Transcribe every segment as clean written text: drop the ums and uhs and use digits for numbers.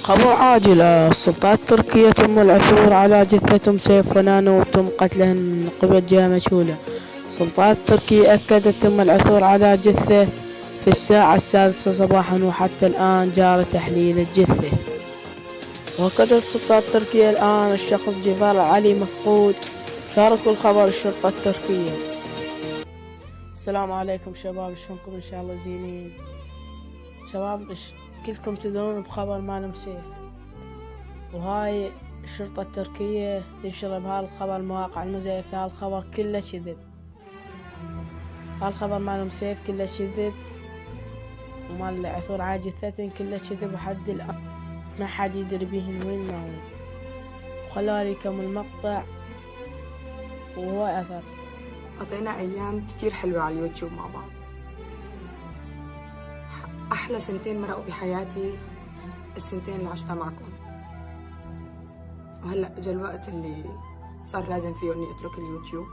خبر عاجل. السلطات التركية تم العثور على جثة سيف ونانو وتم قتله من قبل جهة مجهولة. السلطات التركية أكدت تم العثور على جثة في الساعة 6 صباحا وحتى الآن جاري تحليل الجثة. وأكدت السلطات التركية الآن الشخص جفار العلي مفقود. شاركوا الخبر الشرطة التركية. السلام عليكم شباب، شلونكم؟ إن شاء الله زينين. شباب كلكم تدرون بخبر مالم سيف، وهاي الشرطة التركية تنشر بهذا الخبر مواقع المزيفة. هالخبر كله كذب، هالخبر مالم سيف كله كذب، ومال العثور على جثتين كله كذب، وحد الآن ما حد يدري بيهن وين ما وين. وخلوا أوريكم المقطع وهو أثر. قضينا أيام كتير حلوة على اليوتيوب مع بعض. أحلى سنتين مرقوا بحياتي السنتين اللي عشتها معكم. وهلأ اجى الوقت اللي صار لازم فيه إني أترك اليوتيوب.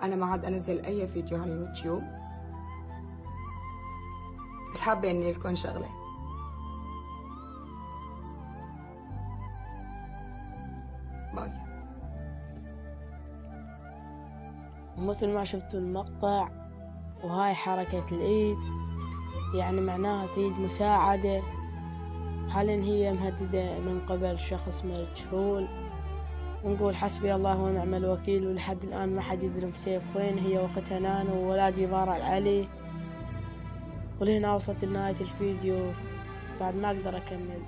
أنا ما عاد أنزل أي فيديو على اليوتيوب، بس حابة إني لكم شغلة. باي. ومثل ما شفتوا المقطع، وهاي حركة الإيد يعني معناها تريد مساعدة. حاليا هي مهددة من قبل شخص مجهول، ونقول حسبي الله ونعم الوكيل. ولحد الآن ما حد يدري سيف وين هي واختها نانو ولا جفار العلي. ولهنا وصلت لنهاية الفيديو، بعد ما أقدر أكمل.